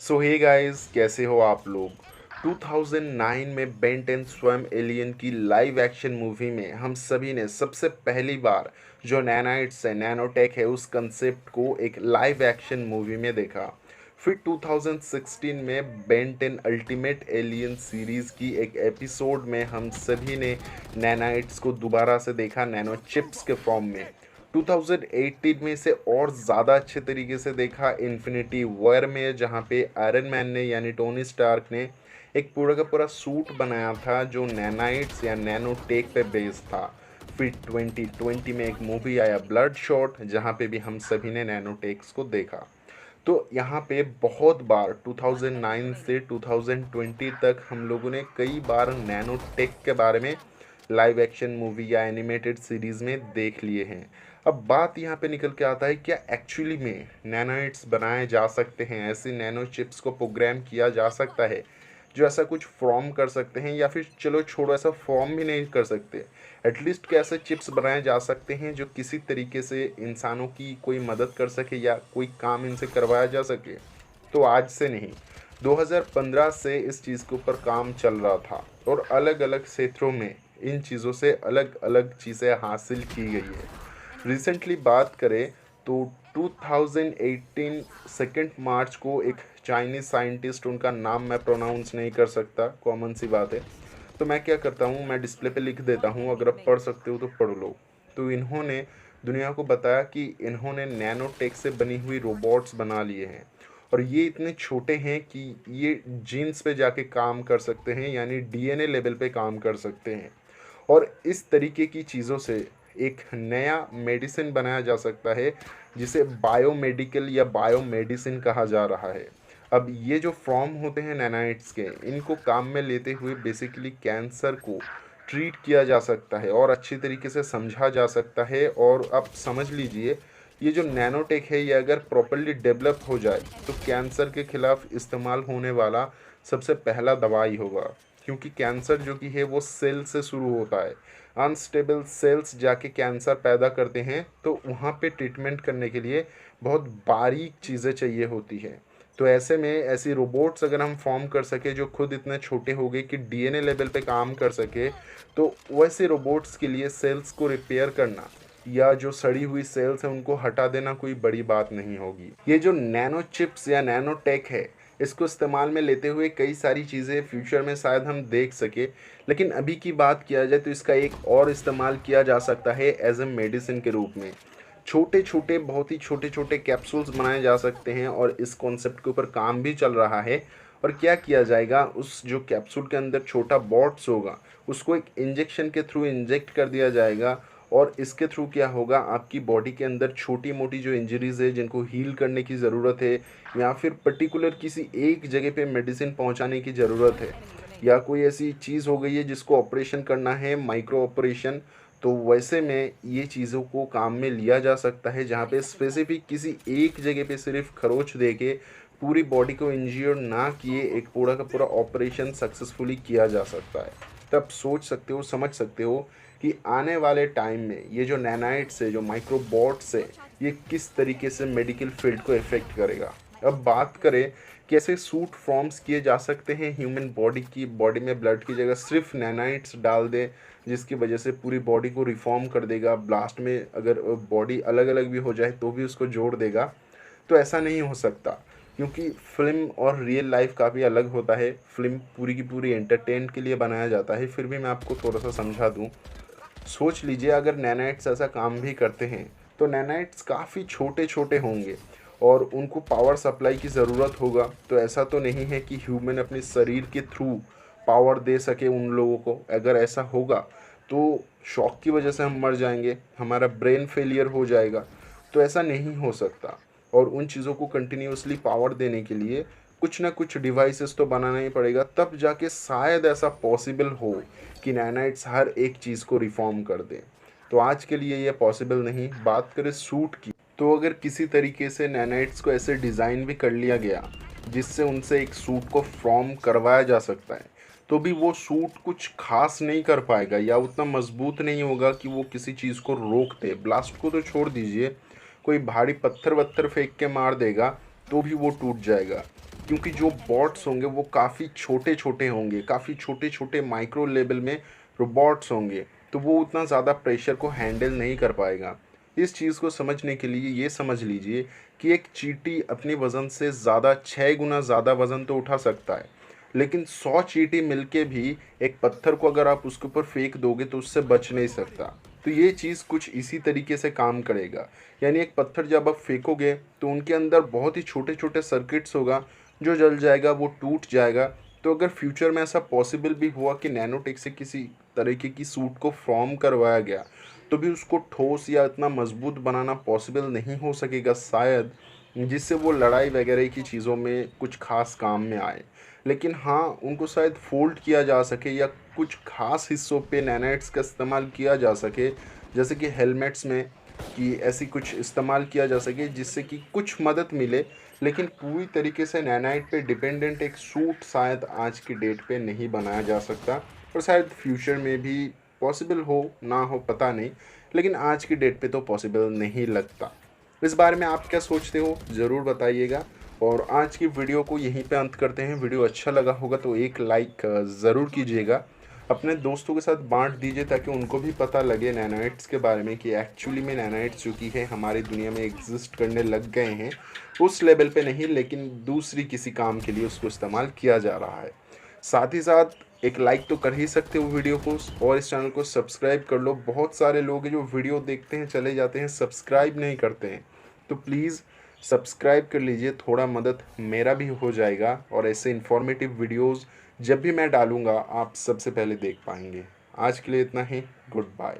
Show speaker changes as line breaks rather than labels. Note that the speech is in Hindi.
सो हे गाइस, कैसे हो आप लोग। 2009 में बेन 10 स्वयं एलियन की लाइव एक्शन मूवी में हम सभी ने सबसे पहली बार जो नैनाइट्स है, नैनोटेक है, उस कंसेप्ट को एक लाइव एक्शन मूवी में देखा। फिर 2016 में बेन 10 अल्टीमेट एलियन सीरीज़ की एक एपिसोड में हम सभी ने नैनाइट्स को दोबारा से देखा, नैनो चिप्स के फॉर्म में। 2018 में इसे और ज़्यादा अच्छे तरीके से देखा इन्फिनिटी वॉर में, जहाँ पे आयरन मैन ने यानी टोनी स्टार्क ने एक पूरा का पूरा सूट बनाया था जो नैनाइट्स या नैनो टेक पे बेस्ड था। फिर 2020 में एक मूवी आया ब्लड शॉट, जहाँ पे भी हम सभी ने नैनो टेक्स को देखा। तो यहाँ पे बहुत बार 2009 से 2020 तक हम लोगों ने कई बार नैनो टेक के बारे में लाइव एक्शन मूवी या एनिमेटेड सीरीज़ में देख लिए हैं। अब बात यहाँ पे निकल के आता है, क्या एक्चुअली में नैनोइट्स बनाए जा सकते हैं, ऐसी नैनो चिप्स को प्रोग्राम किया जा सकता है जो ऐसा कुछ फॉर्म कर सकते हैं, या फिर चलो छोड़ो ऐसा फॉर्म भी नहीं कर सकते, एटलीस्ट क्या ऐसे चिप्स बनाए जा सकते हैं जो किसी तरीके से इंसानों की कोई मदद कर सके या कोई काम इनसे करवाया जा सके। तो आज से नहीं, 2015 से इस चीज़ के ऊपर काम चल रहा था और अलग अलग क्षेत्रों में इन चीज़ों से अलग अलग चीज़ें हासिल की गई है। रिसेंटली बात करें तो 2018 सेकेंड मार्च को एक चाइनीज़ साइंटिस्ट, उनका नाम मैं प्रोनाउंस नहीं कर सकता, कॉमन सी बात है, तो मैं क्या करता हूँ, मैं डिस्प्ले पे लिख देता हूँ, अगर आप पढ़ सकते हो तो पढ़ लो। तो इन्होंने दुनिया को बताया कि इन्होंने नैनोटेक से बनी हुई रोबोट्स बना लिए हैं और ये इतने छोटे हैं कि ये जीन्स पे जाके काम कर सकते हैं, यानी डीएनए लेवल पे काम कर सकते हैं। और इस तरीके की चीज़ों से एक नया मेडिसिन बनाया जा सकता है जिसे बायोमेडिकल या बायोमेडिसिन कहा जा रहा है। अब ये जो फॉर्म होते हैं नैनाइट्स के, इनको काम में लेते हुए बेसिकली कैंसर को ट्रीट किया जा सकता है और अच्छी तरीके से समझा जा सकता है। और आप समझ लीजिए, ये जो नैनोटेक है ये अगर प्रॉपरली डेवलप हो जाए तो कैंसर के खिलाफ इस्तेमाल होने वाला सबसे पहला दवाई होगा, क्योंकि कैंसर जो कि है वो सेल से शुरू होता है। अनस्टेबल सेल्स जाके कैंसर पैदा करते हैं, तो वहाँ पे ट्रीटमेंट करने के लिए बहुत बारीक चीज़ें चाहिए होती हैं। तो ऐसे में ऐसी रोबोट्स अगर हम फॉर्म कर सके जो खुद इतने छोटे हो गए कि डीएनए लेवल पे काम कर सके, तो वैसे रोबोट्स के लिए सेल्स को रिपेयर करना या जो सड़ी हुई सेल्स हैं उनको हटा देना कोई बड़ी बात नहीं होगी। ये जो नैनो चिप्स या नैनो टेक है, इसको इस्तेमाल में लेते हुए कई सारी चीज़ें फ्यूचर में शायद हम देख सके, लेकिन अभी की बात किया जाए तो इसका एक और इस्तेमाल किया जा सकता है एज ए मेडिसिन के रूप में। छोटे छोटे, बहुत ही छोटे छोटे कैप्सूल्स बनाए जा सकते हैं और इस कॉन्सेप्ट के ऊपर काम भी चल रहा है। और क्या किया जाएगा, उस जो कैप्सूल के अंदर छोटा बॉट्स होगा उसको एक इंजेक्शन के थ्रू इंजेक्ट कर दिया जाएगा और इसके थ्रू क्या होगा, आपकी बॉडी के अंदर छोटी मोटी जो इंजरीज़ है जिनको हील करने की ज़रूरत है, या फिर पर्टिकुलर किसी एक जगह पे मेडिसिन पहुंचाने की ज़रूरत है, या कोई ऐसी चीज़ हो गई है जिसको ऑपरेशन करना है, माइक्रो ऑपरेशन, तो वैसे में ये चीज़ों को काम में लिया जा सकता है, जहाँ पे स्पेसिफिक किसी एक जगह पे सिर्फ खरोच दे के पूरी बॉडी को इंज्योर ना किए एक पूरा का पूरा ऑपरेशन सक्सेसफुली किया जा सकता है। तब सोच सकते हो, समझ सकते हो कि आने वाले टाइम में ये जो नैनाइट्स है, जो माइक्रोबॉट्स है, ये किस तरीके से मेडिकल फील्ड को इफ़ेक्ट करेगा। अब बात करें कैसे सूट फॉर्म्स किए जा सकते हैं ह्यूमन बॉडी की, बॉडी में ब्लड की जगह सिर्फ नैनाइट्स डाल दें, जिसकी वजह से पूरी बॉडी को रिफॉर्म कर देगा, ब्लास्ट में अगर बॉडी अलग अलग भी हो जाए तो भी उसको जोड़ देगा। तो ऐसा नहीं हो सकता, क्योंकि फ़िल्म और रियल लाइफ काफ़ी अलग होता है। फ़िल्म पूरी की पूरी एंटरटेन के लिए बनाया जाता है। फिर भी मैं आपको थोड़ा सा समझा दूँ, सोच लीजिए अगर नैनाइट्स ऐसा काम भी करते हैं तो नैनाइट्स काफ़ी छोटे छोटे होंगे और उनको पावर सप्लाई की ज़रूरत होगा। तो ऐसा तो नहीं है कि ह्यूमन अपने शरीर के थ्रू पावर दे सके उन लोगों को। अगर ऐसा होगा तो शॉक की वजह से हम मर जाएंगे, हमारा ब्रेन फेलियर हो जाएगा। तो ऐसा नहीं हो सकता, और उन चीज़ों को कंटिन्यूसली पावर देने के लिए कुछ ना कुछ डिवाइसेस तो बनाना ही पड़ेगा, तब जाके शायद ऐसा पॉसिबल हो कि नैनाइट्स हर एक चीज़ को रिफॉर्म कर दें। तो आज के लिए ये पॉसिबल नहीं। बात करें सूट की, तो अगर किसी तरीके से नैनाइट्स को ऐसे डिज़ाइन भी कर लिया गया जिससे उनसे एक सूट को फॉर्म करवाया जा सकता है, तो भी वो सूट कुछ खास नहीं कर पाएगा या उतना मजबूत नहीं होगा कि वो किसी चीज़ को रोक दे। ब्लास्ट को तो छोड़ दीजिए, कोई भारी पत्थर वत्थर फेंक के मार देगा तो भी वो टूट जाएगा। क्योंकि जो बॉट्स होंगे वो काफ़ी छोटे-छोटे होंगे, काफ़ी छोटे-छोटे माइक्रो लेवल में रोबोट्स होंगे, तो वो उतना ज़्यादा प्रेशर को हैंडल नहीं कर पाएगा। इस चीज़ को समझने के लिए ये समझ लीजिए कि एक चींटी अपने वज़न से ज़्यादा 6 गुना ज़्यादा वज़न तो उठा सकता है, लेकिन 100 चींटी मिलके भी एक पत्थर को अगर आप उसके ऊपर फेंक दोगे तो उससे बच नहीं सकता। तो ये चीज़ कुछ इसी तरीके से काम करेगा। यानी एक पत्थर जब आप फेंकोगे तो उनके अंदर बहुत ही छोटे-छोटे सर्किट्स होगा, जो जल जाएगा, वो टूट जाएगा। तो अगर फ्यूचर में ऐसा पॉसिबल भी हुआ कि नैनोटेक से किसी तरीके की सूट को फॉर्म करवाया गया, तो भी उसको ठोस या इतना मजबूत बनाना पॉसिबल नहीं हो सकेगा शायद, जिससे वो लड़ाई वगैरह की चीज़ों में कुछ ख़ास काम में आए। लेकिन हाँ, उनको शायद फ़ोल्ड किया जा सके या कुछ ख़ास हिस्सों पे नैनाइट्स का इस्तेमाल किया जा सके, जैसे कि हेलमेट्स में, कि ऐसी कुछ इस्तेमाल किया जा सके जिससे कि कुछ मदद मिले। लेकिन पूरी तरीके से नैनाइट पे डिपेंडेंट एक सूट शायद आज की डेट पे नहीं बनाया जा सकता, और शायद फ्यूचर में भी पॉसिबल हो ना हो पता नहीं, लेकिन आज की डेट पे तो पॉसिबल नहीं लगता। इस बारे में आप क्या सोचते हो ज़रूर बताइएगा। और आज की वीडियो को यहीं पे अंत करते हैं। वीडियो अच्छा लगा होगा तो एक लाइक ज़रूर कीजिएगा, अपने दोस्तों के साथ बांट दीजिए ताकि उनको भी पता लगे नैनोइट्स के बारे में, कि एक्चुअली में नैनोइट्स जो कि है हमारी दुनिया में एग्जिस्ट करने लग गए हैं, उस लेवल पे नहीं लेकिन दूसरी किसी काम के लिए उसको इस्तेमाल किया जा रहा है। साथ ही साथ एक लाइक तो कर ही सकते हो वीडियो को, और इस चैनल को सब्सक्राइब कर लो। बहुत सारे लोग हैं जो वीडियो देखते हैं चले जाते हैं, सब्सक्राइब नहीं करते हैं, तो प्लीज़ सब्सक्राइब कर लीजिए, थोड़ा मदद मेरा भी हो जाएगा, और ऐसे इन्फॉर्मेटिव वीडियोस जब भी मैं डालूँगा आप सबसे पहले देख पाएंगे। आज के लिए इतना ही, गुड बाय।